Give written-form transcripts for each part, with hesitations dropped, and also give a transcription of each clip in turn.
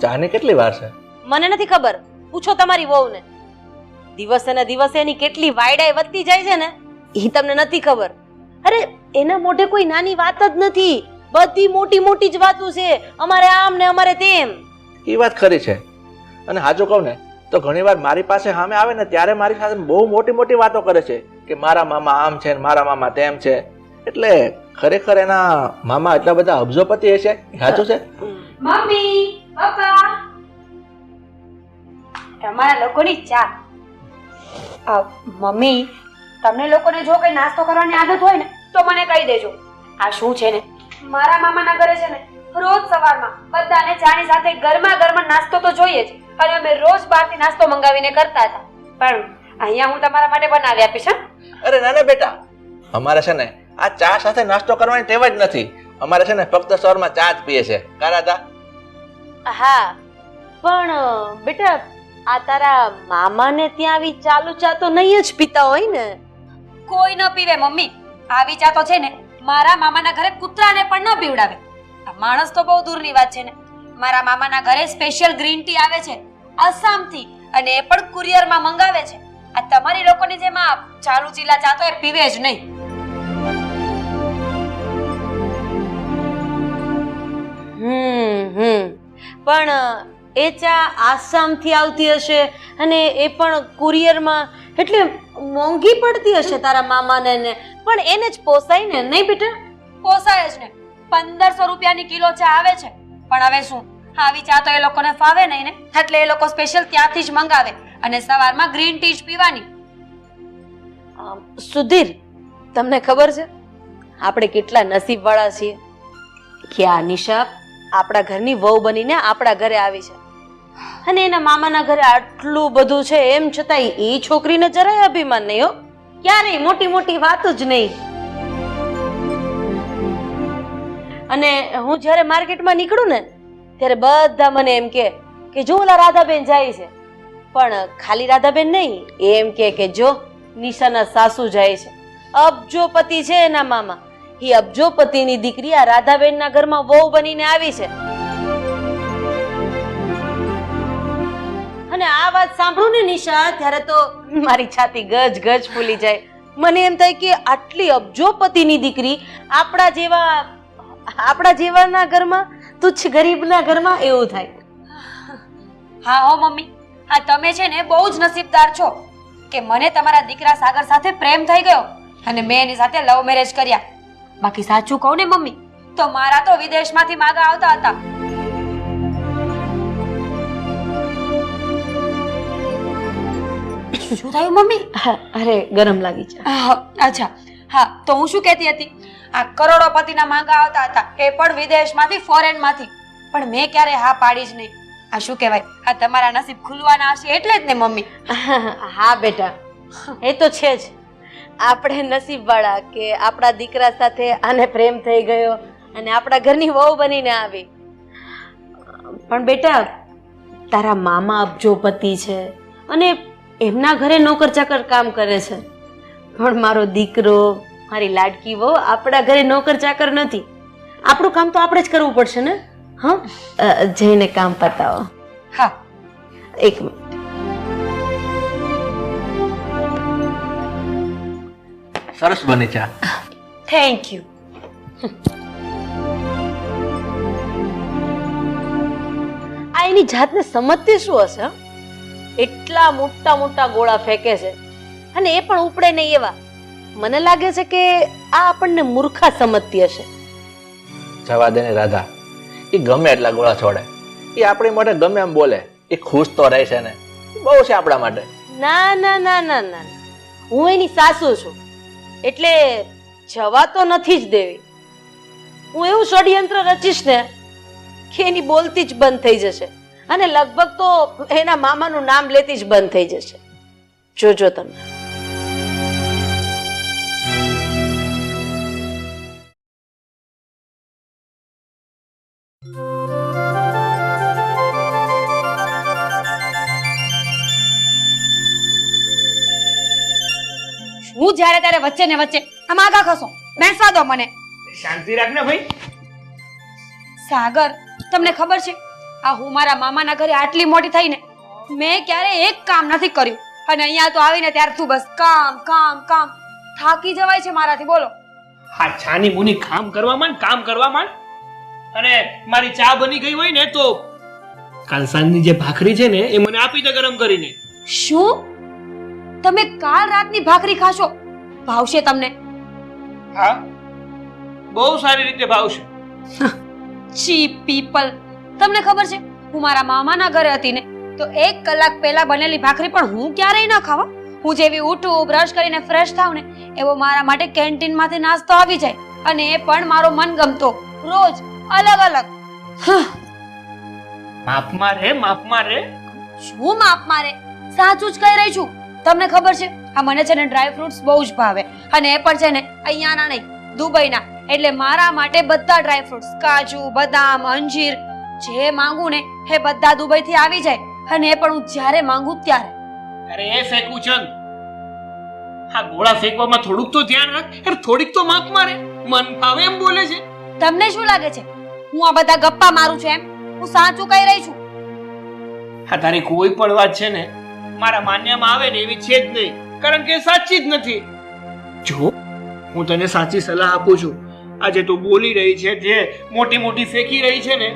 ચાની કેટલી વાર છે? મને નથી ખબર, પૂછો તમારી વહુને. દિવસે ને દિવસે એની કેટલી વાયડાઈ વધતી જાય છે ને એ તમને નથી ખબર. અરે એના મોઢે કોઈ નાની વાત જ નથી, બધી મોટી મોટી જ વાતો છે. અમારે આમ ને અમારે તેમ. એ વાત ખરી છે. અને સાચું કહું ને તો ઘણી વાર મારી પાસે સામે આવે ને ત્યારે મારી સાથે બહુ મોટી મોટી વાતો કરે છે કે મારા મામા આમ છે ને મારા મામા તેમ છે. એટલે ખરેખર એના મામા એટલા બધા અબજોપતિ હશે. સાચું છે? મમ્મી, પપ્પા, તમારા લોકોની ચા. મમ્મી, તમને લોકોને જો કઈ નાસ્તો કરવાની આદત હોય ને તો મને કહી દેજો. આ શું છે ને, મારા મામાના ઘરે છે ને રોજ સવારમાં બધાને ચાની સાથે ગરમા ગરમ નાસ્તો તો જોઈએ જ. અને અમે રોજ બહારથી નાસ્તો મંગાવીને કરતા હતા, પણ અહીંયા હું તમારા માટે બનાવી આપીશ. અરે ના ના બેટા, અમારે છે ને આ ચા સાથે નાસ્તો કરવાની ટેવ જ નથી. અમારે છે ને ફક્ત સવારમાં ચા જ પીએ છે. કારાદા? હા, પણ બેટા આ તારા મામાને ત્યાં આવી ચાલુ ચા તો નહીં જ પીતા હોય ને? કોઈ ન પીવે મમ્મી. આવી ચા તો છે ને મારા મામાના ઘરે કૂતરાને પણ ન પીવડાવે. આ માણસ તો બહુ દૂરની વાત છે ને. મારા મામાના ઘરે સ્પેશિયલ ગ્રીન ટી આવે છે આસામથી, અને એ પણ કુરિયરમાં મંગાવે છે. આ તમારી લોકોની જેમ આ ચાલુ ચીલા ચા તો એ પીવે જ નહીં. પણ એ ચા આસામથી આવતી હશે અને એ પણ કુરિયરમાં, એટલે મોંઘી પડતી હશે તારા મામાને ને. પણ એને જ પોસાય ને, નહીં બેટા? પોસાય જ ને. 1500 રૂપિયાની કિલો ચા આવે છે. પણ હવે શું, આવી ચા તો એ લોકોને ફાવે નહીં ને, એટલે એ લોકો સ્પેશિયલ ત્યાંથી જ મંગાવે અને સવારમાં ગ્રીન ટી જ પીવાની. સુધીર, તમને ખબર છે આપણે કેટલા નસીબવાળા છીએ કે આ નિશા આપણા ઘરની વહુ બનીને આપણા ઘરે આવી છે. અને એના મામાના ઘરે આટલું બધું છે એમ છતાંય એ છોકરીને જરાય અભિમાન નહીં હો. ક્યારેય મોટી મોટી વાતો જ નહીં. અને હું જ્યારે માર્કેટમાં નીકળું ને ત્યારે બધા મને એમ કે જો ઓલા રાધાબેન જાય છે. પણ ખાલી રાધાબેન નહીં, એમ કે જો નિશાના સાસુ જાય છે. અબજોપતિ છે એના મામા. એ અબજોપતિની દીકરી આ રાધાબેનના ઘરમાં વહુ બનીને આવી છે. અને આ વાત સાંભળું ને નિશા, ત્યારે તો મારી છાતી ગજ ગજ ફૂલી જાય. મને એમ થાય કે આટલી અબજોપતિની દીકરી આપણા જેવાના ઘરમાં, તુચ્છ ગરીબના ઘરમાં, એવું થાય. હા હો મમ્મી, આ તમે છે ને બહુ જ નસીબદાર છો કે મને તમારા દીકરા સાગર સાથે પ્રેમ થઈ ગયો અને મેં એની સાથે લવ મેરેજ કર્યા. બાકી સાચું કહું ને મમ્મી, તો મારા તો વિદેશમાંથી માગા આવતા હતા. શું થયું મમ્મી? અરે ગરમ લાગી છે. અચ્છા, હા, તો હું શું કહેતી હતી, આ કરોડોપતિના માંગા આવતા હતા, એ પણ વિદેશમાંથી, ફોરેનમાંથી. પણ મેં ક્યારે હા પાડી જ નહીં. આ શું કહેવાય, આ તમારા નસીબ ખુલવાના હશે એટલે જ ને મમ્મી. હા બેટા, એ તો છે જ. આપણે નસીબવાળા કે આપણા દીકરા સાથે આને પ્રેમ થઈ ગયો અને આપણા ઘરની વહુ બનીને આવી. પણ બેટા, તારા મામા અબજોપતિ છે અને એમના ઘરે નોકર ચાકર કામ કરે છે. પણ મારો દીકરો, મારી લાડકી વહુ આપણા ઘરે નોકર ચાકર નથી. આપણું કામ તો આપણે જ કરવું પડશે ને. હા, જઈને કામ પતાવો. હા, એક મિનિટ. સરસ બની ચા. Thank you. આ એની જાતને સમજતી શું હશે? એટલા મોટા મોટા ગોળા ફેંકે છે અને એ પણ ઉપડે નહીં એવા. મને લાગે છે કે આ આપણને મૂર્ખા સમજતી હશે. જવા દે ને રાધા, એ ગમે એટલા ગોળા છોડે, એ આપણી માટે ગમે એમ બોલે, એ ખુશ તો રહે છે ને. બહુ છે આપણા માટે. ના ના ના ના ના, હું એની સાસુ છું એટલે જવા તો નથી જ દેવી. હું એવું ષડયંત્ર રચીશ ને કે એની બોલતી જ બંધ થઈ જશે અને લગભગ તો એના મામાનું નામ લેતી જ બંધ થઈ જશે. જોજો તમે. હું જ્યારે ત્યારે વચ્ચે ને વચ્ચે આમ આગા ખસો, બેસવા દો મને. શાંતિ રાખ ને ભાઈ. સાગર, તમને ખબર છે આ હું મારા મામાના ઘરે આટલી મોટી થઈને મેં ક્યારે એક કામ નથી કર્યું અને અહીંયા તો આવીને ત્યાર તું બસ કામ કામ કામ થાકી જવાય છે મારાથી. બોલો. હા, છાની મુની કામ કરવામાં અને મારી ચા બની ગઈ હોય ને તો કાલ સાંજની જે ભાખરી છે ને એ મને આપી દે ગરમ કરીને. શું તમે કાલ રાતની ભાખરી ખાશો? ભાવશે તમને? હા, બહુ સારી રીતે ભાવશે. Chip people. તમને ખબર છે હું મારા મામાના ઘરે હતી ને તો 1 કલાક પહેલા બનેલી ભાખરી પણ હું ક્યારેય ન ખાવા. હું જેવી ઉઠું બ્રશ કરીને ફ્રેશ થાવ ને એવો મારા માટે કેન્ટીનમાંથી નાસ્તો આવી જાય અને એ પણ મારો મનગમતો રોજ અલગ અલગ. માપમાં રે. શું માપ મારે? સાચું જ કહી રહી છું. તમને ખબર છે આ મને છે ને ડ્રાય ફ્રૂટ્સ બહુ જ ભાવે અને એ પણ છે ને અહીંયાના નહીં દુબઈના. એટલે મારા માટે બધા ડ્રાય ફ્રૂટ્સ કાજુ બદામ અંજીર જે માંગુ ને એ બધા દુબઈથી આવી જાય અને એ પણ હું જ્યારે માંગુ ત્યારે. અરે એ ફેંકું ચંદ, હા ગોળા ફેંકવામાં થોડુંક તો ધ્યાન રાખ યાર, થોડીક તો માપમાં રે. મન ફાવે એમ બોલે છે. તમને શું લાગે છે હું આ બધા ગપ્પા મારું છું એમ? હું સાચું કહી રહી છું. હા, તારી કોઈ પણ વાત છે ને મારા માન્યમાં આવે ને એવી છે જ નહીં, કારણ કે સાચી જ નથી. જો હું તને સાચી સલાહ આપું છું, આજે તું બોલી રહી છે જે મોટી મોટી ફેંકી રહી છે ને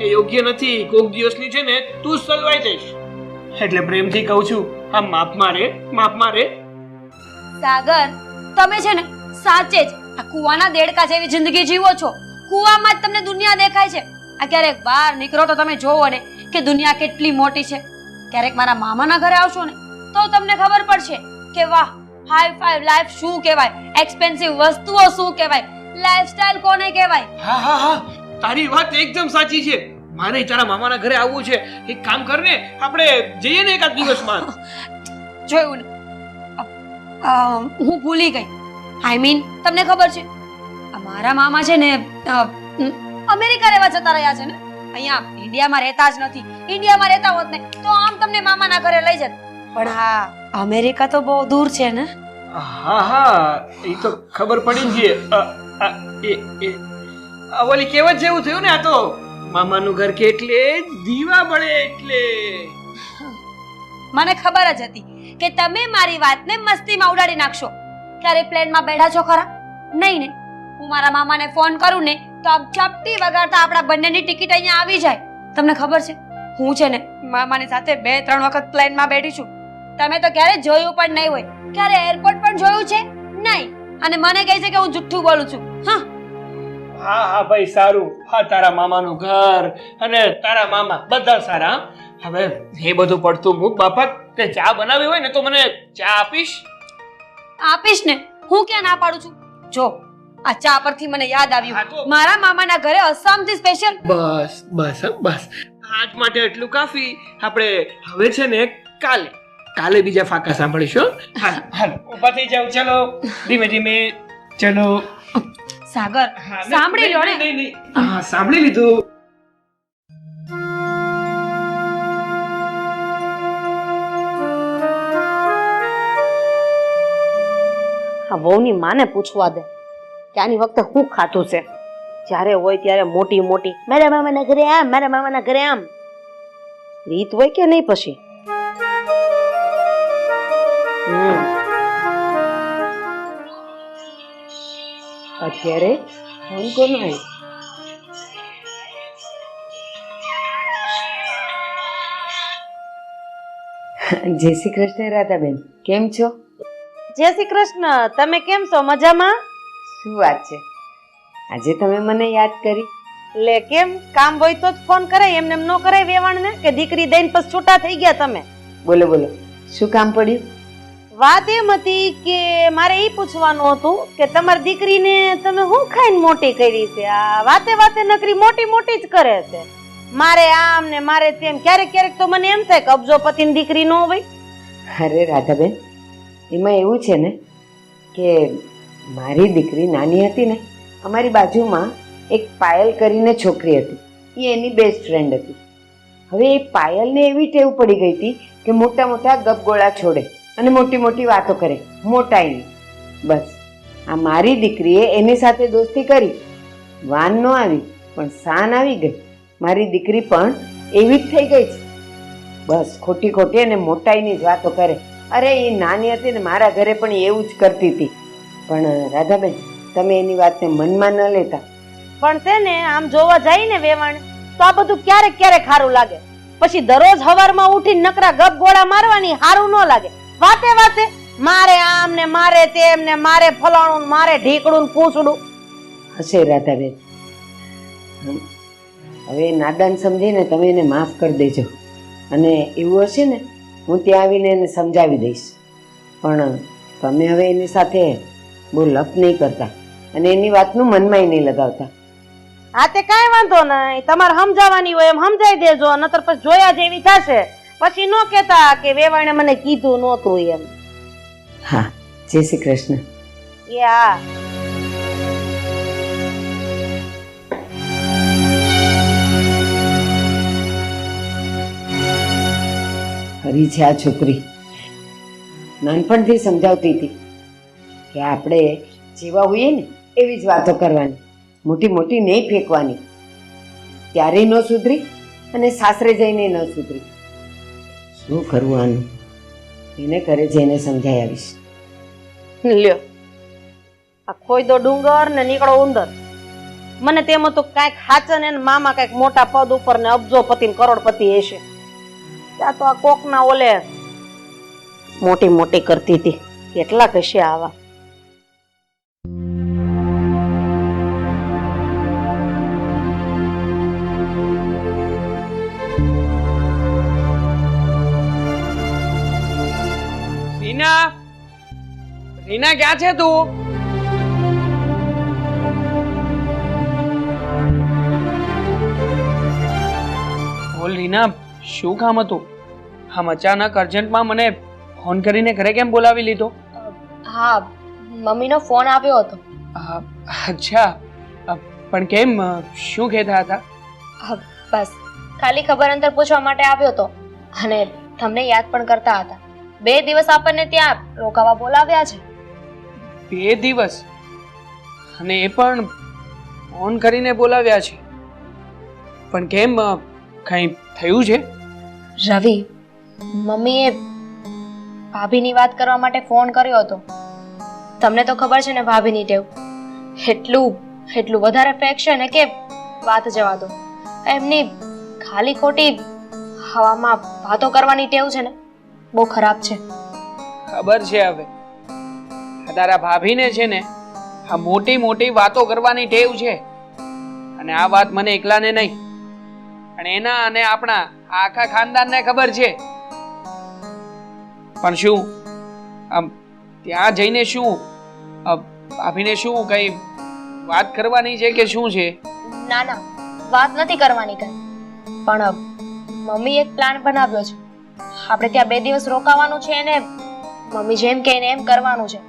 એ યોગ્ય નથી. કોક દિવસની છે ને તું જ સલવાઈ જઈશ. એટલે પ્રેમથી કહું છું, આ માપમાં રે. સાગર, તમે છે ને સાચે જ આ કુવાના દેડકા જેવી જિંદગી જીવો છો. કુવામાં જ તમને દુનિયા દેખાય છે. આ ક્યારેક બહાર નીકળો તો તમે જોવો ને કે દુનિયા કેટલી મોટી છે. ક્યારેક મારા મામાના ઘરે આવશો ને તો તમને ખબર પડશે કે વાહ, હાઈ ફાઈવ લાઈફ શું કહેવાય, એક્સપેન્સિવ વસ્તુઓ શું કહેવાય, લાઈફસ્ટાઈલ કોને કહેવાય. હા, તારી વાત એકદમ સાચી છે. મારે તારા મામાના ઘરે આવવું છે. એક કામ કર ને, આપણે જઈએ ને એકાદ દિવસમાં. જોયું ને, હું ભૂલી ગઈ. આઈ મીન તમને ખબર છે મારા મામા છે ને અમેરિકા રહેવા જતા રહ્યા છે ને. અહીંયા ઇન્ડિયામાં રહેતા જ નથી. ઇન્ડિયામાં રહેતા હોત ને તો આમ તમને મામાના ઘરે લઈ જત. પણ હા, અમેરિકા તો બહુ દૂર છે ને. હા, એ તો ખબર પડી જ. ઓલી કેવત જેવું થયું ને. આ તો મામાનું ઘર કે એટલે દીવા બળે. એટલે મને ખબર જ હતી કે તમે મારી વાતને મસ્તીમાં ઉડાડી નાખશો. ક્યારે પ્લેનમાં બેઠા છો ખરા? નહીં ને. હું મારા મામાને ફોન કરું ને તો આમ ચપટી વગાડતા આપણા બંનેની ટિકિટ અહીંયા આવી જાય. તમને ખબર છે હું છે ને મામાની સાથે 2-3 વખત પ્લેનમાં બેઠી છું. તમે તો ક્યારે જોયું પણ નહીં હોય. ક્યારે એરપોર્ટ પણ જોયું છે નહીં. અને મને કહે છે કે હું જુઠ્ઠું બોલું છું. હા ભાઈ, સારું. હા, તારા મામાનું ઘર અને તારા મામા બધા સારા. હવે એ બધું પડતું મૂક બાપા. તે ચા બનાવી હોય ને તો મને ચા આપીશ ને. હું ક્યાં ના પાડું છું. જો આ ચા પરથી મને યાદ આવ્યું, મારા મામાના ઘરે અસમથી સ્પેશિયલ. બસ આજ માટે એટલું કાફી. આપણે હવે છે ને કાલે બીજા ફાકા સાંભળીશું. હાલ ઊભા થઈ જાવ. ચલો ધીમે ધીમે. ચલો સાગર, સાંભળી લો ને. હા, સાંભળી લીધું. આ વહુની માને પૂછવા દે કે આની વખતે શું ખાતું છે. જ્યારે હોય ત્યારે મોટી મોટી મારા મામાના ઘરે આમ, મારા મામાના ઘરે આમ. રીત હોય કે નહીં પછી? અત્યારે ફોન કોનો આવ્યો? જય શ્રી કૃષ્ણ રાધાબેન, કેમ છો? જય શ્રી કૃષ્ણ. તમે કેમ છો? મજામાં? શું વાત છે, આજે તમે મને યાદ કરી? લે કેમ, કામ હોય તો જ ફોન કરાય, એમને એમ ન કરાય વેવાણને કે દીકરી દઈને પછી છૂટા થઈ ગયા તમે. બોલો શું કામ પડ્યું? વાત એમ હતી કે મારે એ પૂછવાનું હતું કે તમારી દીકરીને તમે શું ખાઈને મોટી કરી છે? આ વાતે નકરી મોટી મોટી જ કરે છે. મારે આમ ને મારે તેમ. ક્યારેક તો મને એમ થાય કે અબજોપતિની દીકરી ન હોય. અરે રાધાબેન, એમાં એવું છે ને કે મારી દીકરી નાની હતી ને, અમારી બાજુમાં એક પાયલ કરીને છોકરી હતી. એ એની બેસ્ટ ફ્રેન્ડ હતી. હવે એ પાયલને એવી ટેવ પડી ગઈ હતી કે મોટા મોટા ગપગોળા છોડે અને મોટી મોટી વાતો કરે, મોટાઈની. બસ આ મારી દીકરીએ એની સાથે દોસ્તી કરી. વાન ન આવી પણ સાન આવી ગઈ. મારી દીકરી પણ એવી જ થઈ ગઈ છે. બસ ખોટી ખોટી અને મોટાઈની જ વાતો કરે. અરે એ નાની હતી ને મારા ઘરે પણ એવું જ કરતી હતી. પણ રાધાબેન, તમે એની વાતને મનમાં ન લેતા. પણ છે ને આમ જોવા જાય ને વેવાણ તો આ બધું ક્યારેક ક્યારેક સારું લાગે. પછી દરરોજ સવારમાં ઉઠીને નકરા ગપ ગોળા મારવાની સારું ન લાગે. વાતે વાતે મારે આમ ને મારે તેમ ને મારે ફલાણું ને મારે ઢીકડું ને પૂછડું. હશે રાધાબેન. હવે નાદાન સમજીને તમે એને માફ કરી દેજો. અને એવું હશે ને હું ત્યાં આવીને એને સમજાવી દઈશ. પણ તમે હવે એની સાથે બહુ લપ નહીં કરતા અને એની વાતનું મનમાં નહીં લગાવતા. હા તે કાંઈ વાંધો નહીં. તમારે સમજાવવાની હોય એમ સમજાવી દેજો. નતર પછી જોયા જેવી થશે. પછી ન કહેતા કે વેવાણે મને કીધું નહોતું એમ. હા, જય શ્રી કૃષ્ણ. એ હા. હરી છે આ છોકરી. નાનપણથી સમજાવતી હતી કે આપણે જેવા હોઈએ ને એવી જ વાતો કરવાની, મોટી મોટી નહીં ફેંકવાની. ત્યારે ન સુધરી અને સાસરે જઈને ન સુધરી. શું કરવું આનું? એને ઘરે જઈને સમજાઈ આવીશ. લ્યો આ ખોઈ દો ડુંગર ને નીકળો ઉંદર. મને તેમ હતું કાંઈક હાચન ને મામા કાંઈક મોટા પદ ઉપર ને અબજોપતિ ને કરોડપતિ હશે. ત્યાં તો આ કોકના ઓલે મોટી મોટી કરતી હતી. કેટલાક હશે આવા. રીના, રીના ક્યાં છે તું? બોલ રીના, શું કામ હતું? આમ અચાનક અર્જન્ટમાં મને ફોન કરીને ઘરે કેમ બોલાવી લીધો? હા, મમ્મીનો ફોન આવ્યો હતો. અચ્છા, પણ કેમ? શું કહેતા હતા? બસ ખાલી ખબર અંતર પૂછવા માટે આવ્યો હતો અને તમને યાદ પણ કરતા હતા. 2 દિવસ આપણને ત્યાં રોકાવા બોલાવ્યા છે. 2 દિવસ? અને એ પણ ફોન કરીને બોલાવ્યા છે? પણ કેમ, કંઈ થયું છે? રવિ, મમ્મીએ ભાભીની વાત કરવા માટે ફોન કર્યો હતો. તમને તો ખબર છે ને ભાભીની ટેવ. એટલું વધારે ફેંક છે ને કે વાત જવા દો. એમની ખાલી ખોટી હવામાં વાતો કરવાની ટેવ છે ને બહુ ખરાબ છે. ખબર છે હવે. તારા ભાભીને છે ને આ મોટી મોટી વાતો કરવાની ટેવ છે. અને આ વાત મને એકલાને નહીં, અને એના અને આપણા આખા ખાનદાનને ખબર છે. પણ શું આમ ત્યાં જઈને શું ભાભીને શું કઈ વાત કરવાની છે કે શું છે? ના ના, વાત નથી કરવાની કઈ. પણ મમ્મી એક પ્લાન બનાવ્યો છે. આપણે ત્યાં 2 દિવસ રોકાવાનું છે અને મમ્મી જેમ કહે ને એમ કરવાનું છે.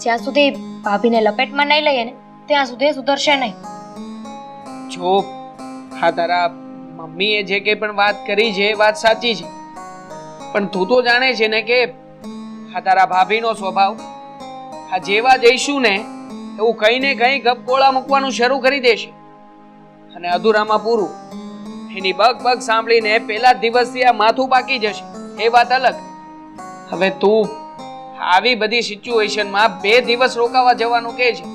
જ્યાં સુધી ભાભીને લપેટમાં નહીં લઈએ ને ત્યાં સુધી સુધરશે નહીં. જો હા, તારા મમ્મીએ જે કંઈ પણ વાત કરી છે એ વાત સાચી છે. પણ તું તો જાણે છે ને કે આ તારા ભાભીનો સ્વભાવ, આ જેવા જઈશું ને એવું કંઈ ને કંઈ ગપગોળા મૂકવાનું શરૂ કરી દેશે. અને અધૂરામાં પૂરું. એની બગ સાંભળીને પહેલા જ દિવસથી આ માથું પાકી જશે. એ વાત અલગ. હવે તું આવી બધી સિચ્યુએશનમાં 2 દિવસ રોકાવા જવાનું કહે છે.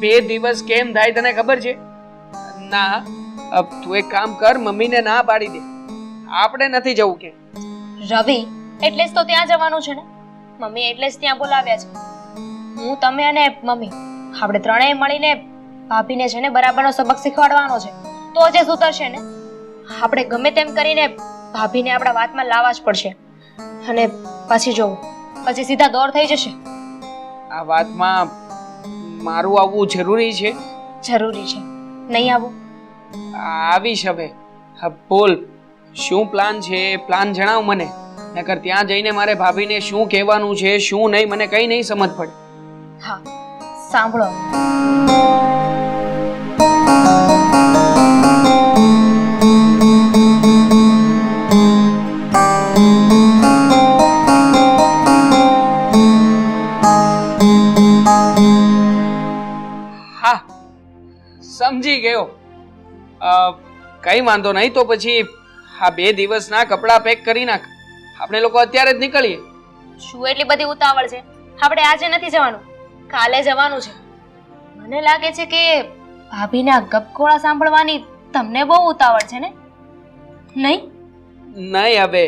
2 દિવસ કેમ થાય તને ખબર છે? ના, તું એક કામ કર, મમ્મીને ના પાડી દે. આપણે નથી જવું કે. રવિ, એટલે જ તો ત્યાં જવાનું છે ને. મમ્મી એટલે જ ત્યાં બોલાવ્યા છે. હું, તમે અને મમ્મી આપણે ત્રણેય મળીને ભાભીને છે ને બરાબરનો સબક શીખવાડવાનો છે. તો જે સુધરશે ને. આપણે ગમે તેમ કરીને ભાભીને આપણા વાતમાં લાવવા જ પડશે. અને પછી જોવું, પછી સીધા દોર થઈ જશે. આ વાતમાં મારું આવવું જરૂરી છે? જરૂરી છે. નહીં આવું? આવીશ હવે. હા બોલ, શું પ્લાન છે? પ્લાન જણાવ મને. નકર ત્યાં જઈને મારે ભાભીને શું કહેવાનું છે શું નહીં મને કંઈ નહીં સમજ પડે. હા, સાંભળો. સમજી ગયો. કઈ વાંધો નહીં. તો પછી આ 2 દિવસના કપડાં પેક કરી નાખ. આપણે લોકો અત્યારે જ નીકળીએ. શું એટલી બધી ઉતાવળ છે? આપણે આજે નથી જવાનું, કાલે જવાનું છે. મને લાગે છે કે ભાભીના ગપગોળા સાંભળવાની તમને બહુ ઉતાવળ છે ને? નહીં? નહીં હવે,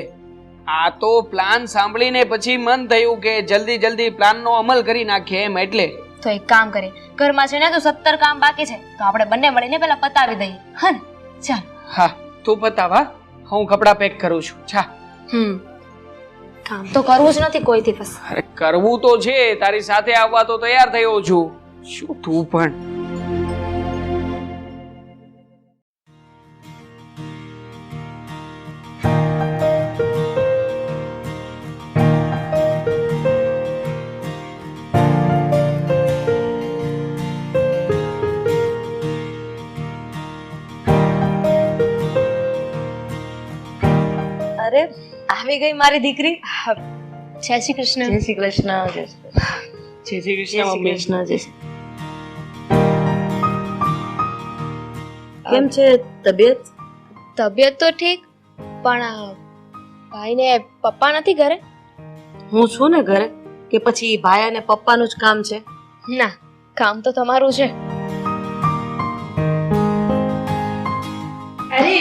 આ તો પ્લાન સાંભળીને પછી મન થયું કે જલ્દી પ્લાનનો અમલ કરી નાખીએ એમ, એટલે. તો એક કામ કરીએ, ઘરમાં છે ને તો 17 કામ બાકી છે, તો આપણે બંને મળીને પેલા પતાવી દઈએ. હા ને? ચાલ. હા, તું પતાવા, હું કપડાં પેક કરું છું. જા. કામ તો કરવું જ નથી કોઈ દિવસ. અરે કરવું તો છે, તારી સાથે આવવા તો તૈયાર થયો છું. શું તું પણ. અરે આવી ગઈ મારી દીકરી. જય શ્રી કૃષ્ણ. જય શ્રી કૃષ્ણ. જય શ્રી કૃષ્ણ મમ્મી. કેમ છે તબિયત? તબિયત તો ઠીક, પણ ભાઈને પપ્પા નથી ઘરે? હું છું ને ઘરે, કે પછી ભાઈ અને પપ્પાનું જ કામ છે? ના, કામ તો તમારું છે. અરે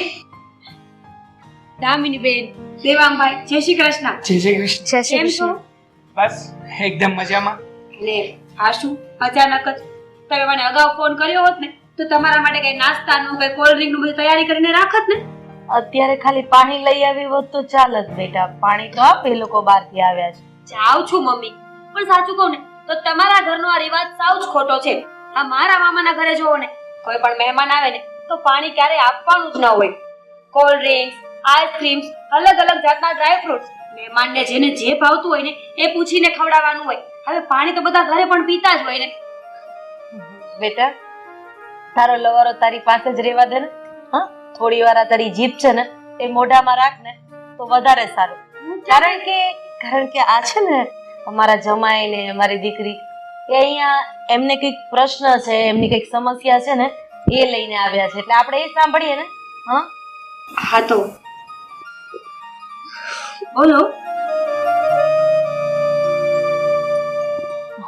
દામિની બેન, દેવાંગભાઈ, જય શ્રી કૃષ્ણ. જય શ્રી કૃષ્ણ. જય શ્રી કેમ છો? કૃષ્ણ. બસ એકદમ મજામાં. લે આ શું અચાનક જ? તમે મને અગાઉ ફોન કર્યો હોત ને તો તમારા માટે કઈ નાસ્તાનું કઈ કોલ્ડ ડ્રિંકનું બધી તૈયારી કરીને રાખત ને. અત્યારે ખાલી પાણી લઈ આવી હોત તો ચાલત બેટા. પાણી તો આપ, એ લોકો બહારથી આવ્યા છે. જાઉં છું મમ્મી, પણ સાચું કહું ને તો તમારા ઘરનો આ રિવાજ સાવ જ ખોટો છે. આ મારા મામાના ઘરે જોવો ને, કોઈ પણ મહેમાન આવે ને તો પાણી ક્યારેય આપવાનું જ ન હોય. કોલ્ડ ડ્રિંક્સ, આઈસ્ક્રીમ્સ, અલગ અલગ જાતના ડ્રાય ફ્રૂટ્સ, મહેમાનને જેને જે ભાવતું હોય ને એ પૂછીને ખવડાવવાનું હોય. હવે પાણી તો બધા ઘરે પણ પીતા જ હોય ને. બેટા, તારો લવારો તારી પાસે જ રહેવા દે ને. હા, થોડી વાર આ તારી જીભ છે ને એ મોઢામાં રાખ ને તો વધારે સારું. કારણ કે આ છે ને અમારા જમાઈ ને અમારી દીકરી, એ અહીંયા એમને કંઈક પ્રશ્ન છે, એમની કંઈક સમસ્યા છે ને એ લઈને આવ્યા છે, એટલે આપણે એ સાંભળીએ ને. હા હા તો બોલો.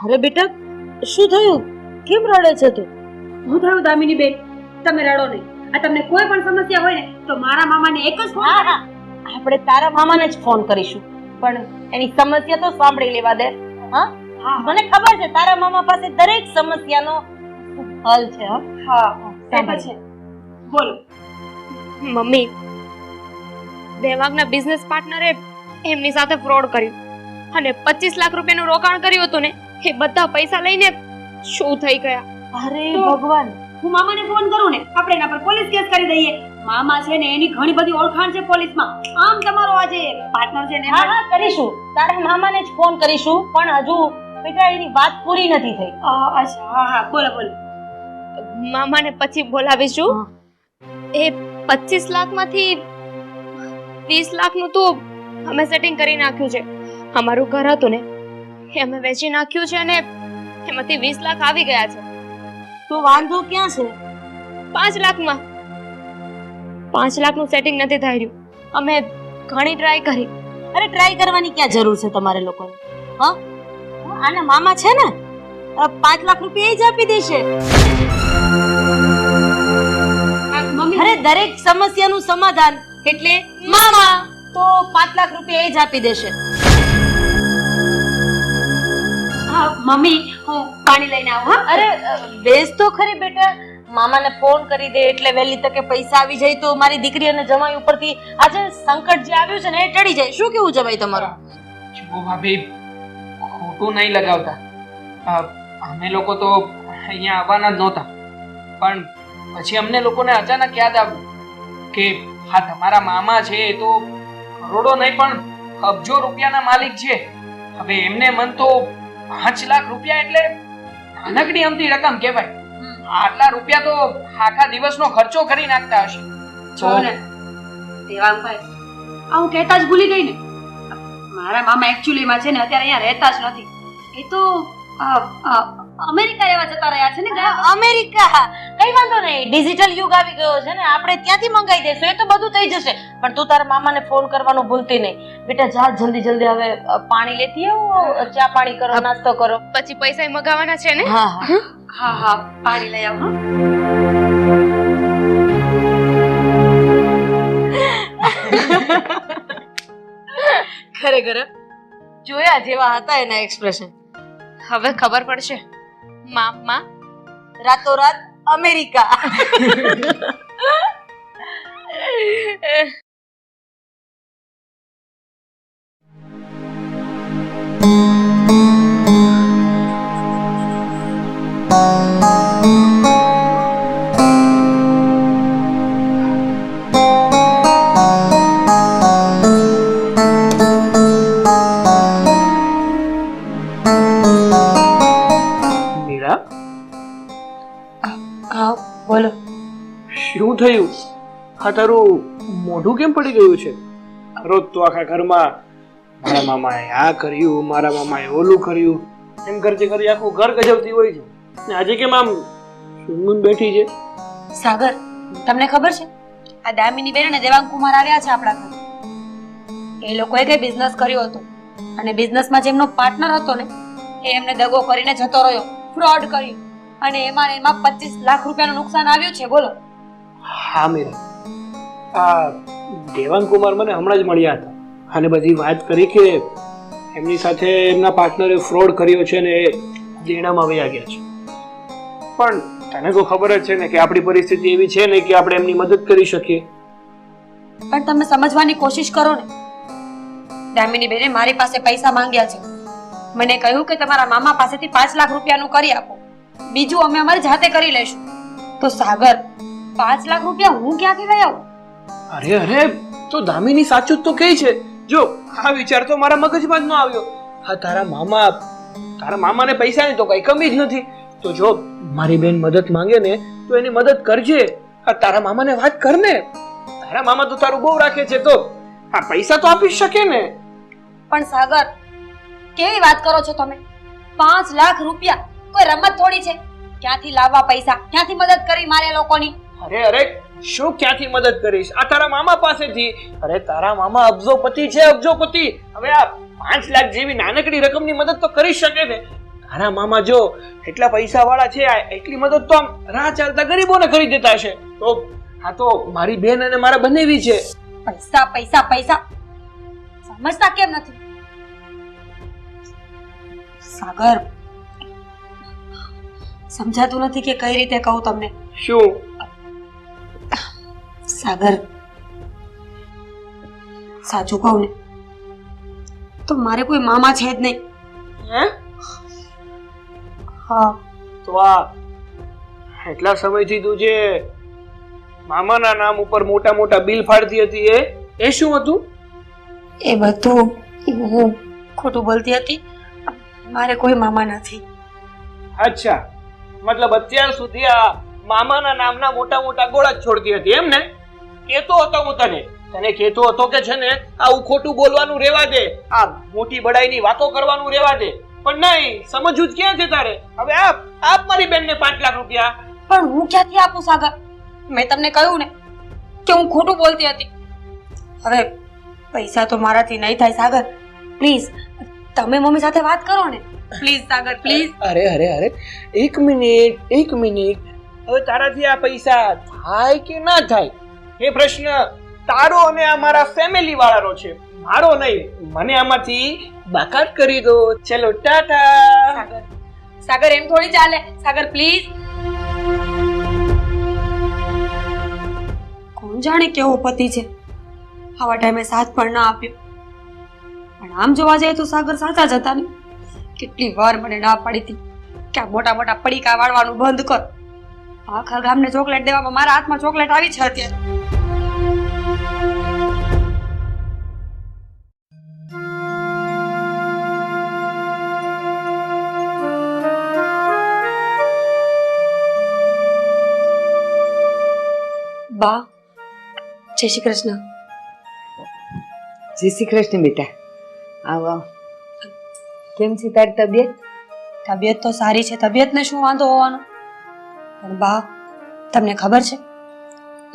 અરે બેટા, શું થયું? કેમ રડે છે તું? હું થયું દામિની બેન, તમે રડો નહીં. આ તમને કોઈ પણ સમસ્યા હોય ને તો મારા મામાને એક જ ફોન હા હા, આપણે તારા મામાને જ ફોન કરીશું, પણ એની સમસ્યા તો સાંભળી લેવા દે. હા, મને ખબર છે તારા મામા પાસે દરેક સમસ્યાનો હલ છે. હા સાંભળ છે, બોલો. મમ્મી, દેવાંગના બિઝનેસ પાર્ટનરે એમની સાથે ફ્રોડ કર્યું અને 25 લાખ રૂપિયાનું રોકાણ કર્યું હતું ને, એ બધા પૈસા લઈને શું થઈ ગયા. અરે ભગવાન, હું મામાને ફોન કરું ને આપણે એના પર પોલીસ કેસ કરી દઈએ. મામા છે ને એની ઘણી બધી ઓળખાણ છે પોલીસમાં. આમ તમારો આ જે પાર્ટનર છે ને હા હા કરીશું, તારા મામાને જ ફોન કરીશું, પણ હજુ બેટા એની વાત પૂરી નથી થઈ. અચ્છા હા હા બોલો બોલો. મામાને પછી બોલાવીશું. એ 25 લાખમાંથી 20 લાખનું તો અમે સેટિંગ કરી નાખ્યું છે. અમારું ઘર હતું ને એ અમે વેચી નાખ્યું છે અને એમાંથી 20 લાખ આવી ગયા છે. તો વાંધો ક્યાં છે? 5 લાખમાં 5 લાખનું સેટિંગ નથી થઈ રહ્યું. અમે ઘણી ટ્રાય કરી. અરે ટ્રાય કરવાની ક્યાં જરૂર છે તમારે લોકોને? હા, આના મામા છે ને, 5 લાખ રૂપિયા જ આપી દેશે. અરે દરેક સમસ્યાનું સમાધાન એટલે મામા, તો 5 લાખ રૂપિયા એ જ આપી દેશે. હા મમ્મી, હું પાણી લઈને આવું. હા અરે બેસ તો ખરી બેટા, મામાને ફોન કરી દે એટલે વહેલી તકે પૈસા આવી જાય તો મારી દીકરી અને જમાઈ ઉપરથી આજે સંકટ જે આવ્યું છે ને એ ટળી જાય. શું કેવું જમાઈ તમારું? જો ભાભી, ખોટું નહીં લગાવતા. અમે લોકો તો અહીંયા આવવાના જ નહોતા, પણ પછી અમને લોકોને અચાનક યાદ આવ્યું કે હા તમારા મામા છે એ તો કરોડો નહીં પણ અબજો રૂપિયાના માલિક છે. હવે એમને મન તો 5 લાખ રૂપિયા એટલે નાનકડી અમથી રકમ કહેવાય. આટલા રૂપિયા તો આખા દિવસનો ખર્ચો કરી નાખતા હશે. જો ને દેવાંગભાઈ, આ હું કહેતા જ ભૂલી ગઈ ને, મારા મામા એકચ્યુઅલીમાં છે ને અત્યારે અહીંયા રહેતા જ નથી. એ તો અમેરિકા રહેવા જતા રહ્યા છે ને ગયા અમેરિકા કઈ વાંધો નહીં, ડિજિટલ યુગ આવી ગયો છે ને, આપણે ત્યાંથી મંગાવી દઈશું, એ તો બધું થઈ જશે. પણ તું તારા મામાને ફોન કરવાનું ભૂલતી નહીં બેટા. જા જલ્દી જલ્દી હવે પાણી લેતી આવો, ચા પાણી કરો, નાસ્તો કરો. પછી પૈસા મગાવવાના છે ને? હા હા હા હા પાણી લઈ આવો. ખરેખર જોયા જેવા હતા એના એક્સપ્રેશન. હવે ખબર પડશે. માં રાતોરાત અમેરિકા. મીરા, હા બોલો. શું થયું? આ તારું મોઢું કેમ પડી ગયું છે? રોજ તો આખા ઘરમાં મારા મામાએ આ કર્યું, મારા મામાએ ઓલું કર્યું, એમ કરતી કરતી આખું ઘર ગજવતી હોય છે. ને આજે કેમ આમ સુનમુન બેઠી છે? સાગર, તમને ખબર છે આ દામિની બેન અને દેવાંગ કુમાર આવ્યા છે આપણા ઘરે. એ લોકોએ કઈ બિઝનેસ કર્યો હતો અને બિઝનેસમાં જેમનો પાર્ટનર હતો ને એ એમને દગો કરીને જતો રહ્યો, ફ્રોડ કર્યું અને એમાં 25 લાખ રૂપિયાનું નુકસાન આવ્યું છે. બોલો. હા મીરા, આ દેવાંગ કુમાર મને હમણાં જ મળ્યા હતા અને બધી વાત કરી કે એમની સાથે એમના પાર્ટનરે ફ્રોડ કર્યો છે ને એ દેણામાં વયા ગયા છે. પણ તને તો ખબર જ છે ને કે આપણી પરિસ્થિતિ એવી છે ને કે આપણે એમની મદદ કરી શકીએ. પણ તમે સમજવાની કોશિશ કરો ને. દામિની બેને મારી પાસે પૈસા માંગ્યા છે. મને કહ્યું કે તમારા મામા પાસેથી 5 લાખ રૂપિયાનું કરી આપો, બીજું અમે અમારી જાતે કરી લઈશું. તો સાગર, 5 લાખ રૂપિયા હું ક્યાંથી લઈ આવું? અરે અરે, તો દામિની સાચું જ તો કહે છે. જો આ વિચાર તો મારા મગજમાં જ ન આવ્યો. હા, તારા મામાને પૈસાની તો કઈ કમી જ નથી. તો જો મારી બેન મદદ માંગે ને તો એની મદદ કરજે. આ તારા મામાને વાત કર ને. તારા મામા તો તારું બહુ રાખે છે, તો આ પૈસા તો આપી શકે ને. પણ સાગર, કેવી વાત કરો છો તમે? 5 લાખ રૂપિયા કોઈ રમત થોડી છે? ક્યાંથી લાવવા પૈસા? ક્યાંથી મદદ કરી મારે લોકોની? અરે અરે, શું ક્યાંથી મદદ કરીશ? આ તારા મામા પાસેથી. અરે તારા મામા અબજોપતિ છે, અબજોપતિ. હવે આ 5 લાખ જેવી નાનકડી રકમની મદદ તો કરી શકે ને. તારા મામા જો એટલા પૈસા વાળા છે, એટલી મદદ તો આમ રાહ ચાલતા ગરીબોને કરી દેતા હશે. તો આ તો મારી બેન અને મારા બંનેવી છે. પૈસા પૈસા પૈસા સમજતા કેમ નથી? સાગર, સમજાતું નથી કે કઈ રીતે કહું તમને. શું? સાગર, સાચું કહું ને તો મારે કોઈ મામા છે જ નહીં. હે? હા. તો આ એટલા સમયથી તું જે મામાના નામ ઉપર મોટા મોટા બિલ ફાડતી હતી એ શું હતું? એ બધું હું ખોટું બોલતી હતી. મારે કોઈ મામા નથી. અચ્છા, મતલબ અત્યાર સુધી આ મામાના નામના મોટા મોટા ગોળા જ છોડતી હતી એમ ને? કેતો હતો હું તને કેતો હતો કે છે ને આવું ખોટું બોલવાનું રેવા દે, આ મોટી બડાઈની વાતો કરવાનું રેવા દે. પણ નહીં, સમજવું જ ક્યાં છે તારે? હવે આપ મારી બેનને 5 લાખ રૂપિયા. પણ હું ક્યાંથી આપું સાગર? મેં તમને કહ્યું ને કે હું ખોટું બોલતી હતી. હવે પૈસા તો મારાથી નહીં થાય સાગર. પ્લીઝ તમે મમ્મી સાથે વાત કરો ને. Please Sagar, please. અરે અરે અરે, એક મિનિટ. હવે તારાથી આ પૈસા થાય કે ના થાય એ પ્રશ્ન તારો અને આ મારા ફેમિલી વાળાનો છે, મારો નહીં. મને આમાંથી બાકાત કરી દો. ચલો ટાટા. સાગર એમ થોડી ચાલે. સાગર પ્લીઝ. કોણ જાણે કેવો પતિ છે, આવા ટાઈમે સાથ પણ ના આપ્યો. પણ આમ જોવા જાય તો સાગર સાચા જ હતા ને. કેટલી વાર મને ના પડી હતી કે આ મોટા મોટા પડીકા વાળવાનું બંધ કર. આખા ગામને ચોકલેટ દેવામાં મારા હાથમાં ચોકલેટ આવી છે અત્યારે. બા, જય શ્રી કૃષ્ણ. જય શ્રી કૃષ્ણ બેટા. આવ આવ. કેમ છે તારી તબિયત? તબિયત તો સારી છે, તબિયતને શું વાંધો હોવાનો? પણ બા, તમને ખબર છે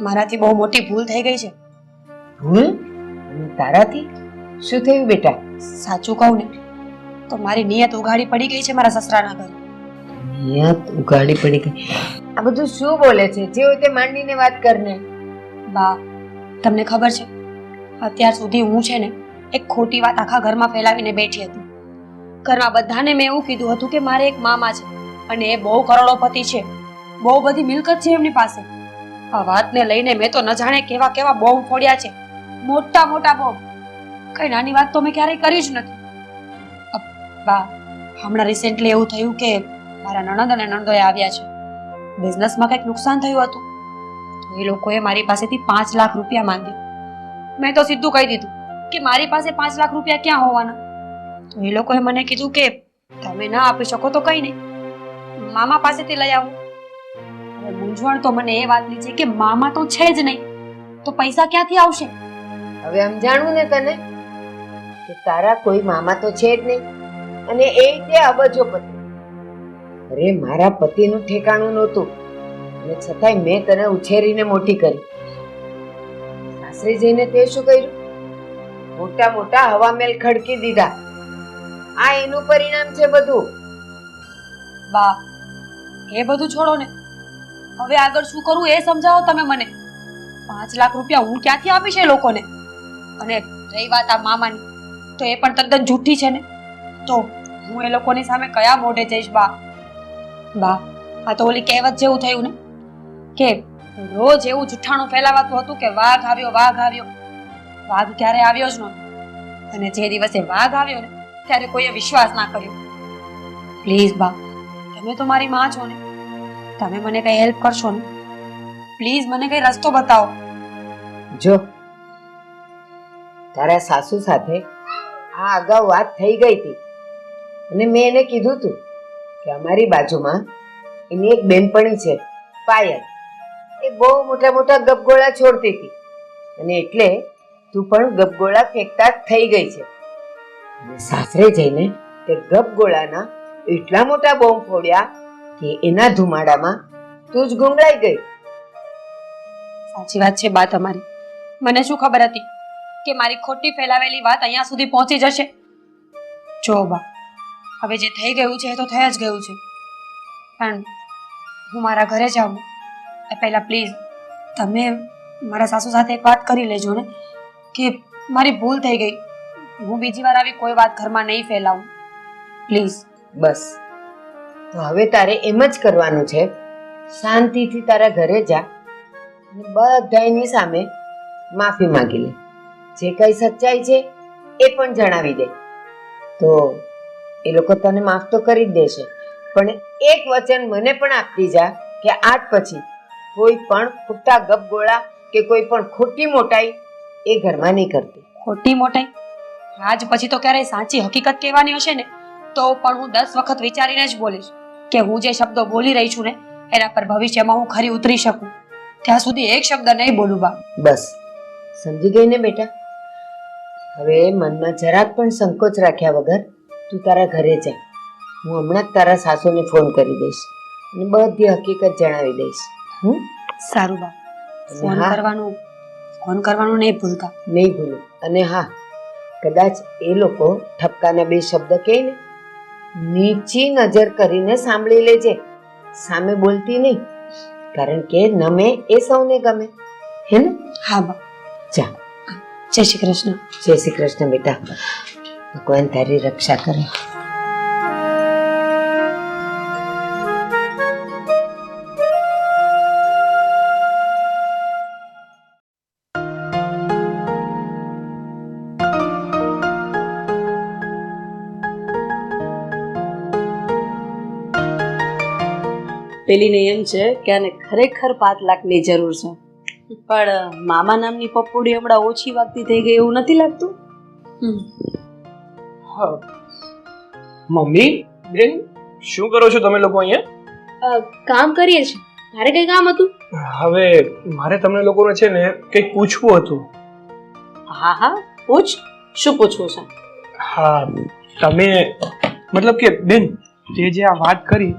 મારાથી બહુ મોટી ભૂલ થઈ ગઈ છે. ભૂલ? અને તારાથી શું થયું બેટા? સાચું કહું ને તો મારી નિયત ઉઘાડી પડી ગઈ છે મારા સસરાના ઘરે. નિયત ઉગાડી પડી ગઈ? આ બધું શું બોલે છે? જે હોય તે માંડીને વાત કરને. બા, તમને ખબર છે અત્યાર સુધી હું છે ને એક ખોટી વાત આખા ઘરમાં ફેલાવીને બેઠી હતી. ઘરમાં બધાને મેં એવું કીધું હતું કે મારે એક મામા છે અને એ બહુ કરોડોપતિ છે, બહુ બધી મિલકત છે એમની પાસે. આ વાતને લઈને મેં તો ન જાણે કેવા કેવા બોમ્બ ફોડ્યા છે, મોટા મોટા બોમ્બ. કઈ નાની વાત તો મેં ક્યારેય કરી જ નથી. બા, હમણાં રિસેન્ટલી એવું થયું કે મારા નણંદ અને નણંદોએ આવ્યા છે. બિઝનેસમાં કંઈક નુકસાન થયું હતું તો એ લોકોએ મારી પાસેથી 5 લાખ રૂપિયા માંગ્યા. મેં તો સીધું કહી દીધું કે મારી પાસે 5 લાખ રૂપિયા ક્યાં હોવાના. તો એ લોકોએ મને કીધું કે તમે ના આપી શકો તો કઈ નહીં, મામા પાસેથી લઈ આવો. હવે મૂંઝવણ તો મને એ વાતની છે કે મામા તો છે જ નહીં, તો પૈસા ક્યાંથી આવશે? હવે સમજાણું ને તને કે તારા કોઈ મામા તો છે જ નહીં, અને એ તે અબજોપતિ. અરે મારા પતિનું ઠેકાણું નહોતું અને છતાંય મેં તને ઉછેરીને મોટી કરી. સાસરે જઈને તે શું કર્યું? મોટા મોટા હવામેલ ખડકી દીધા. આ એનું પરિણામ છે બધું. બા, એ બધું છોડો ને, હવે આગળ શું કરવું એ સમજાવો તમે મને. 5 લાખ રૂપિયા હું ક્યાંથી આપીશ એ લોકોને? અને રહી વાત આ મામાની, તો એ પણ તદ્દન જૂઠી છે ને, તો હું એ લોકોની સામે કયા મોઢે જઈશ? બા, આ તો ઓલી કહેવત જેવું થયું ને કે રોજ એવું જુઠ્ઠાણું ફેલાવાતું હતું કે વાઘ આવ્યો, વાઘ આવ્યો. વાઘ ક્યારે આવ્યો જ નહોતો, અને જે દિવસે વાઘ આવ્યો ને ત્યારે કોઈએ વિશ્વાસ ના કર્યો. પ્લીઝ બા, તમે તો મારી માં છો ને, તમે મને કઈ હેલ્પ કરશો ને? પ્લીઝ મને કઈ રસ્તો બતાવો. જો તારા સાસુ સાથે આ અગાઉ વાત થઈ ગઈ હતી અને મેં એને કીધું તું કે અમારી બાજુમાં એની એક બેનપણી છે પાયલ, એ બહુ મોટા મોટા ગપગોળા છોડતી હતી અને એટલે તું પણ ગપગોળા ફેંકતા થઈ ગઈ છે. અને સાસરે જઈને તે ગપગોળાના એટલા મોટા બોમ્બ ફોડ્યા કે એના ધુમાડામાં તું જ ગુંગળાઈ ગઈ. સાચી વાત છે બા તમારી. મને શું ખબર હતી કે મારી ખોટી ફેલાવેલી વાત અહીંયા સુધી પહોંચી જશે? જો બા, હવે જે થઈ ગયું છે એ તો થઈ જ ગયું છે, પણ હું મારા ઘરે જાઉં એ પહેલા પ્લીઝ તમે મારા સાસુ સાથે એક વાત કરી લેજો ને કે મારી ભૂલ થઈ ગઈ, હું બીજી વાર આવી કોઈ વાત ઘરમાં નહીં ફેલાવું. પ્લીઝ. બસ, તો હવે તારે એમ જ કરવાનું છે. શાંતિથી તારા ઘરે જા અને બધાની સામે માફી માંગી લે. જે કઈ સચ્ચાઈ છે એ પણ જણાવી દે, તો એ લોકો તને માફ તો કરી જ દેશે. પણ એક વચન મને પણ આપતી જા કે આજ પછી કોઈ પણ ખોટા ગપગોળા કે કોઈ પણ ખોટી મોટાઈ એ ઘરમાં નહીં કરતી. ખોટી મોટાઈ? આજ પછી તો ક્યારેય સાચી હકીકત કહેવાની હશે ને તો પણ હું 10 વખત વિચારીને જ બોલીશ કે હું જે શબ્દો બોલી રહી છું ને એના પર ભવિષ્યમાં હું ખરી ઉતરી શકું. ત્યાં સુધી એક શબ્દ નહીં બોલું બા. બસ સમજી ગઈ ને બેટા? હવે મનમાં જરાક પણ સંકોચ રાખ્યા વગર તું તારા ઘરે જા. હું હમણાં જ તારા સાસુને ફોન કરી દઈશ અને બધી હકીકત જણાવી દઈશ. સારું બા, ફોન કરવાનું નહીં ભૂલતા. નહીં ભૂલું. અને હા, કદાચ એ લોકો ઠપકાના 2 શબ્દ કહે ને, નીચી નજર કરીને સાંભળી લેજે, સામે બોલતી નહીં, કારણ કે નમે એ સૌને ગમે. હે ને? હા બા. જા. જય શ્રી કૃષ્ણ. જય શ્રી કૃષ્ણ બેટા. ભગવાન તારી રક્ષા કરે. પેલીને એમ છે કે આને ખરેખર 5 લાખની જરૂર છે, પણ મામા નામની પપ્પુડી હમણાં ઓછી વાગતી થઈ ગઈ એવું નથી લાગતું? મમ્મી, બેન, શું કરો છો તમે લોકો અહીંયા? કામ કરીએ છીએ. તારે કઈ કામ હતું? હવે મારે તમને લોકોને છે ને કંઈક પૂછવું હતું. હા, પૂછ. શું પૂછવું છે? હા, તમે મતલબ કે બેન, જે આ વાત કરી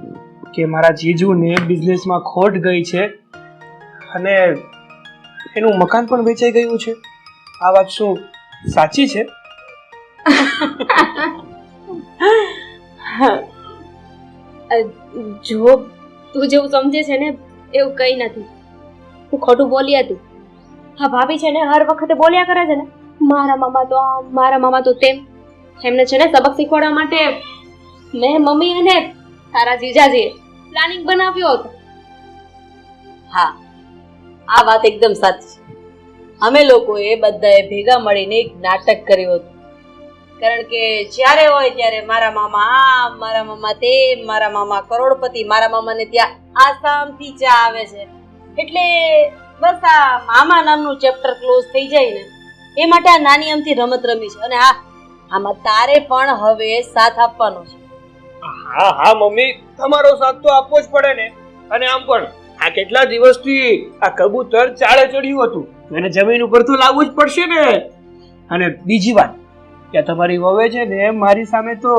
કે મારા જીજુને બિઝનેસમાં ખોટ ગઈ છે અને એનું મકાન પણ વેચાઈ ગયું છે, આ વાત શું સાચી છે? જો તું જેવું સમજે છે ને એવું કંઈ નથી. હું ખોટું બોલી હતી. હા ભાભી છે ને હર વખતે બોલ્યા કરે છે ને, મારા મામા તો આમ, મારા મામા તો તેમ. એમને છે ને સબક શીખવાડવા માટે મેં, મમ્મી અને તારા જીજાજીએ પ્લાનિંગ બનાવ્યો હતો. હા, આ વાત એકદમ સાચી છે. અમે લોકોએ બધાએ ભેગા મળીને એક નાટક કર્યું હતું. કારણ કે જ્યારે હોય ત્યારે મારા મામા આમ, મારા મામા તેમ, મારા મામા કરોડપતિ, મારા મામાને ત્યાં આસામથી ચા આવે છે. એટલે બસ આ મામા નામનું ચેપ્ટર ક્લોઝ થઈ જાય ને એ માટે આ નાની અમથી રમત રમી છે. અને હા, આમાં તારે પણ હવે સાથ આપવાનો છે. હા હા મમ્મી, તમારો સાથ તો આપવો જ પડે ને. અને આમ પણ આ કેટલા દિવસથી આ કબૂતર ચાળે ચડ્યું હતું, એને જમીન ઉપર તો લાવવું જ પડશે ને. અને બીજી વાત કે તમારી વહુએ છે ને મારી સામે તો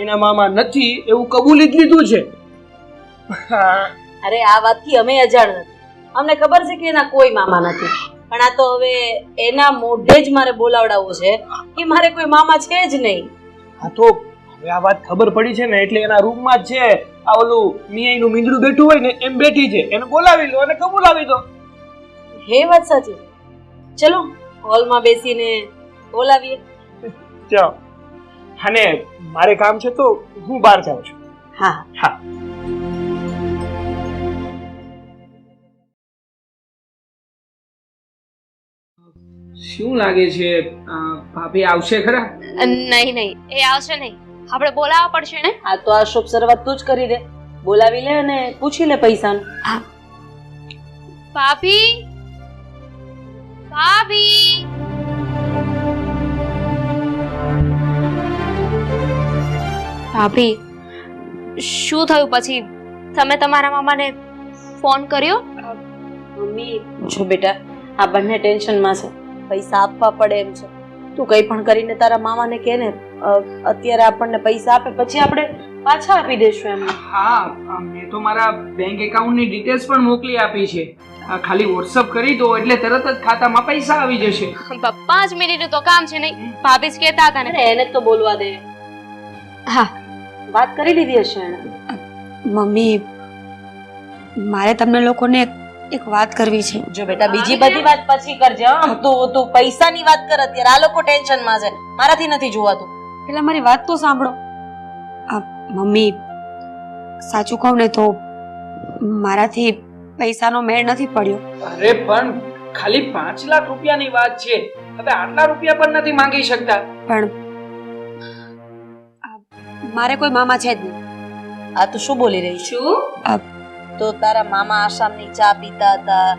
એના મામા નથી એવું કબૂલી જ લીધું છે. અરે આ વાતથી અમે અજાણ નથી. અમને ખબર છે કે એના કોઈ મામા નથી, પણ આ તો હવે એના મોઢે જ મારે બોલાવડાવવું છે કે મારે કોઈ મામા છે જ નહીં. હા તો હવે આ વાત ખબર પડી છે ને એટલે એના રૂમમાં જ છે આ ઓલું મિયાઈનું મીંદડું બેઠું હોય ને એમ બેઠી છે, એને બોલાવી લો અને કબૂલાવી દો. હે વાત સાચી. ચલો હોલમાં બેસીને બોલાવીએ. ચાલો. અને મારે કામ છે તો હું બહાર જાઉં છું. હા હા. શું લાગે છે ભાભી આવશે ખરા? નહીં નહીં, એ આવશે નહીં. આપણે બોલાવવા પડશે ને. આ તો આ શુભ શરૂઆત તું જ કરી દે. બોલાવી લે અને પૂછી લે પૈસાનું. ભાભી, ભાભી. ભાભી, શું થયું પછી? તમે તમારા મામાને ફોન કર્યો? મમ્મી જો બેટા, આ બંને ટેન્શનમાં છે. પૈસા આપવા પડે એમ છે. તું કંઈ પણ કરીને તારા મામાને કહે ને અત્યારે આપણને પૈસા આપે, પછી આપણે પાછા આપી દઈશું એમને. હા, મેં તો મારા બેંક એકાઉન્ટની ડિટેલ્સ પણ મોકલી આપી છે. ખાલી વોટ્સઅપ કરી દો એટલે તરત જ ખાતામાં પૈસા આવી જશે. 5 મિનિટનું તો કામ છે નહીં? ભાભી જ કહેતા હતા ને. એને તો બોલવા દે. હા વાત કરી લીધી હશે એને. મમ્મી, મારે તમને લોકોને એક વાત કરવી છે. જો બેટા, બીજી બધી વાત પછી કરજે. હા, તું પૈસાની વાત કર અત્યારે. આ લોકો ટેન્શનમાં છે, મારાથી નથી જોવાતું. એટલે મારી વાત તો સાંભળો. મમ્મી, સાચું કહું ને તો મારાથી પૈસાનો મેળ નથી પડ્યો. અરે પણ ખાલી 5 લાખ રૂપિયાની વાત છે, હવે આટલા રૂપિયા પણ નથી માંગી શકતા. પણ મારે કોઈ મામા છે જ નહીં. આ તું શું બોલી રહી છું? તો તારા મામા આસામની ચા પીતા હતા,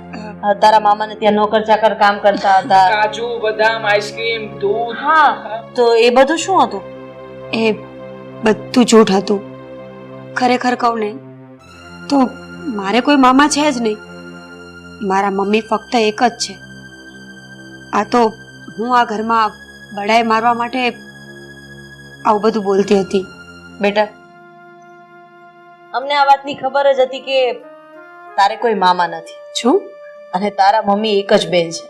તારા મામાને ત્યાં નોકર ચાકર કામ કરતા હતા. કાજુ બદામ આઈસ્ક્રીમ દૂધ. હા, તો એ બધું શું હતું? એ બધું જૂઠ હતું. ખરેખર કહું ને તો મારે કોઈ મામા છે જ નહીં. મારા મમ્મી ફક્ત એક જ છે. આ તો હું આ ઘરમાં બડાઈ મારવા માટે આવું બધું બોલતી હતી. બેટા, અમને આ વાતની ખબર જ હતી કે તારે કોઈ મામા નથી. શું? અને તારા મમ્મી એક જ બેન છે.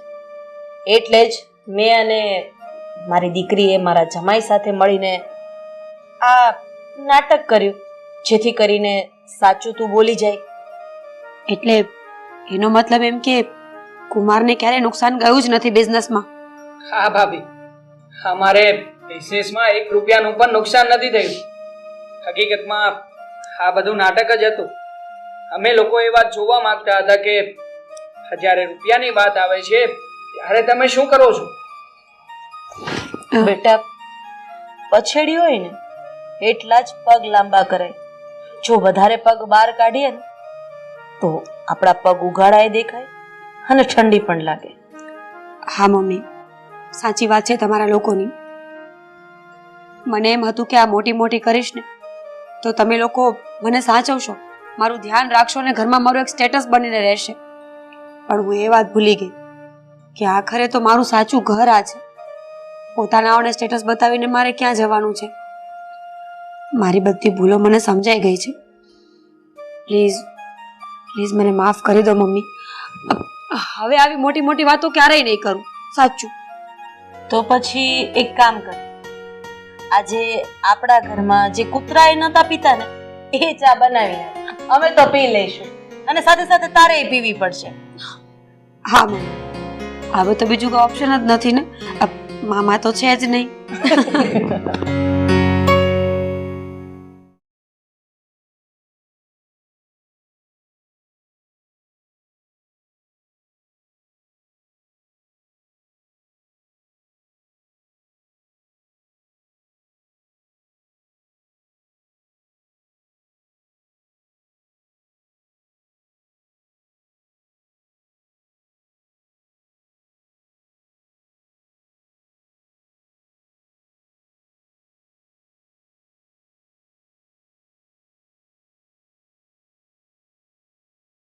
એટલે જ મેં અને મારી દીકરીએ મારા જમાઈ સાથે મળીને આ નાટક કર્યું, જેથી કરીને સાચું તું બોલી જાય. એટલે એનો મતલબ એમ કે કુમારને ક્યારે નુકસાન ગયું જ નથી બિઝનેસમાં? હા ભાભી, અમારે બિઝનેસમાં 1 રૂપિયાનું પણ નુકસાન નથી થયું. હકીકતમાં આ બધું નાટક જ હતું. અમે લોકો એ વાત જોવા માંગતા હતા કે જ્યારે રૂપિયાની વાત આવે છે ત્યારે તમે શું કરો છો. બેટા, પછેડી હોય ને એટલા જ પગ લાંબા કરાય. જો વધારે પગ બહાર કાઢીએ ને તો આપણા પગ ઉઘાડાય દેખાય અને ઠંડી પણ લાગે. હા મમ્મી, સાચી વાત છે તમારા લોકોની. મને એમ હતું કે આ મોટી મોટી કરીશ ને તો તમે લોકો મને સાચવશો, મારું ધ્યાન રાખશો ને ઘરમાં મારું એક સ્ટેટસ બનીને રહેશે. પણ હું એ વાત ભૂલી ગઈ કે આખરે તો મારું સાચું ઘર આ છે. પોતાનાઓને સ્ટેટસ બતાવીને મારે ક્યાં જવાનું છે? મારી બધી ભૂલો મને સમજાઈ ગઈ છે. પ્લીઝ પ્લીઝ મને માફ કરી દો મમ્મી. હવે આવી મોટી મોટી વાતો ક્યારેય નહીં કરું, સાચું. તો પછી એક કામ કર, આજે આપણા ઘરમાં જે કૂતરાએ નતા પીતા ને એ ચા બનાવી નાખ. અમે તો પી લઈશું અને સાથે સાથે તારે પીવી પડશે. હા મમ્મી, હવે તો બીજું કોઈ ઓપ્શન જ નથી ને. મામા તો છે જ નહીં.